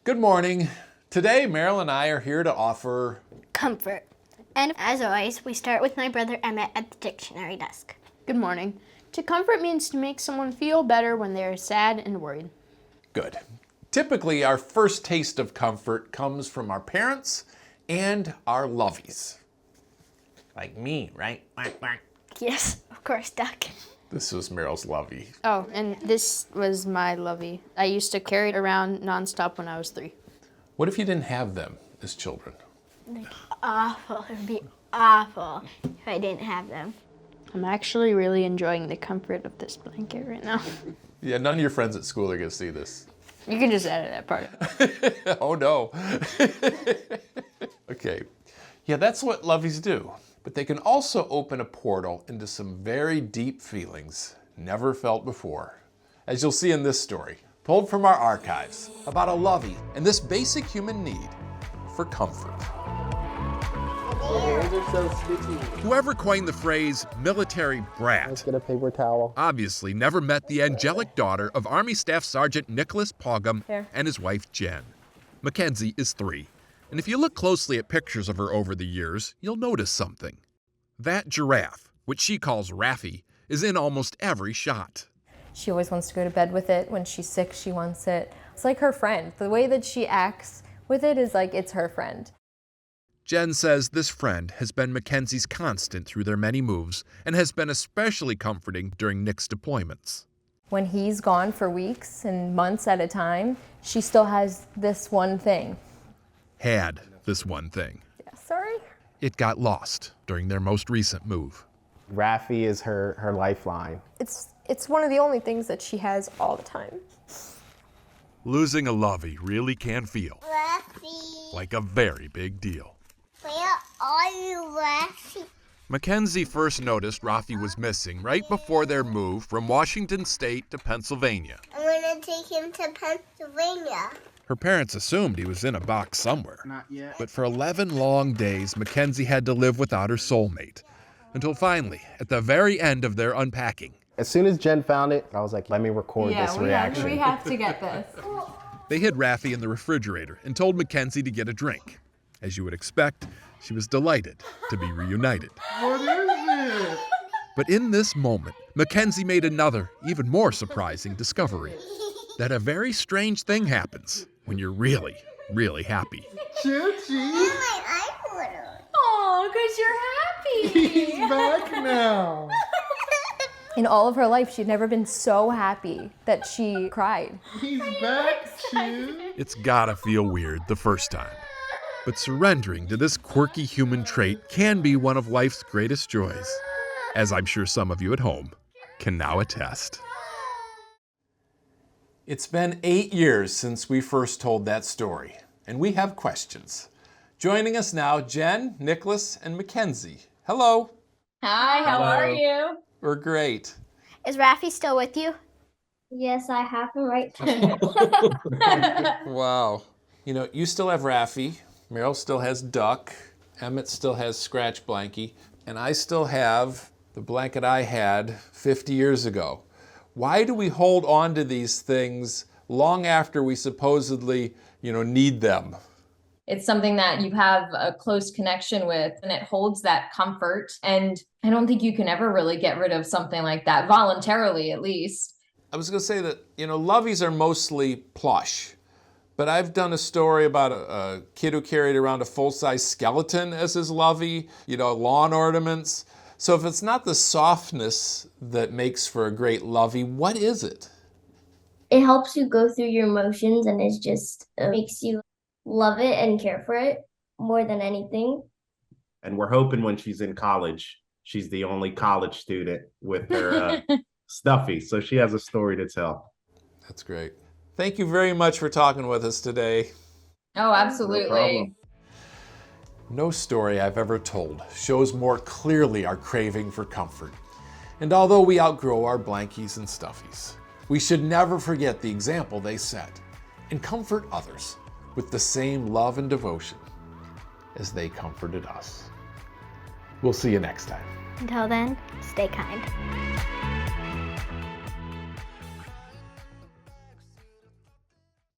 Good morning. Today, Meryl and I are here to offer comfort. And as always, we start with my brother Emmett at the dictionary desk. Good morning. To comfort means to make someone feel better when they are sad and worried. good. Typically, our first taste of comfort comes from our parents and our lovies. Like me, right? Yes, of course, Duck. This was Meryl's lovey. Oh, and this was my lovey. I used to carry it around nonstop when I was 3. What if you didn't have them as children? Awful. It would be awful if I didn't have them. I'm actually really enjoying the comfort of this blanket right now. Yeah, none of your friends at school are going to see this. You can just edit that part. Oh no. Okay. Yeah, that's what lovies do. But they can also open a portal into some very deep feelings never felt before. As you'll see in this story, pulled from our archives, about a lovey and this basic human need for comfort. The hands are so sticky. Whoever coined the phrase military brat Let's get a paper towel. obviously never met the angelic daughter of Army Staff Sergeant Nicholas Pogham and his wife Jen. Mackenzie is 3, and if you look closely at pictures of her over the years, you'll notice something. That giraffe, which she calls Raffy, is in almost every shot. She always wants to go to bed with it. When she's sick, she wants it. It's like her friend. The way that she acts with it is like it's her friend. Jen says this friend has been Mackenzie's constant through their many moves and has been especially comforting during Nick's deployments. When he's gone for weeks and months at a time, she still has this one thing. Had this one thing. Yeah, sorry. It got lost during their most recent move. Raffy is her lifeline. It's one of the only things that she has all the time. Losing a lovey really can feel Raffy, like a very big deal. where are you, Raffy? Mackenzie first noticed Rafi was missing right before their move from Washington State to Pennsylvania. I'm gonna take him to Pennsylvania. Her parents assumed he was in a box somewhere. Not yet. But for 11 long days, Mackenzie had to live without her soulmate. Until finally, at the very end of their unpacking, As soon as Jen found it, I was like, let me record this reaction. we have to get this. they hid Rafi in the refrigerator and told Mackenzie to get a drink. As you would expect, she was delighted to be reunited. What is it? But in this moment, Mackenzie made another, even more surprising discovery. That a very strange thing happens when you're really, really happy. Choo-choo. My eyeliner. Oh, because you're happy. He's back now. In all of her life, she'd never been so happy that she cried. He's back, Choo. It's gotta feel weird the first time. But surrendering to this quirky human trait can be one of life's greatest joys, as I'm sure some of you at home can now attest. It's been 8 years since we first told that story, and we have questions. Joining us now, Jen, Nicholas, and Mackenzie. Hello. Hi, how are you? We're great. Is Raffy still with you? Yes, I have him right there. Wow. You know, you still have Raffy, Meryl still has Duck, Emmett still has Scratch Blankie, and I still have the blanket I had 50 years ago. Why do we hold on to these things long after we supposedly, need them? It's something that you have a close connection with, and it holds that comfort. And I don't think you can ever really get rid of something like that, voluntarily at least. I was going to say that, loveys are mostly plush. But I've done a story about a kid who carried around a full-size skeleton as his lovey, lawn ornaments. So if it's not the softness that makes for a great lovey, what is it? It helps you go through your emotions, and it just makes you love it and care for it more than anything. And we're hoping when she's in college, she's the only college student with her stuffy. So she has a story to tell. That's great. Thank you very much for talking with us today. Oh, absolutely. No problem. No story I've ever told shows more clearly our craving for comfort. And although we outgrow our blankies and stuffies, we should never forget the example they set and comfort others with the same love and devotion as they comforted us. We'll see you next time. Until then, stay kind.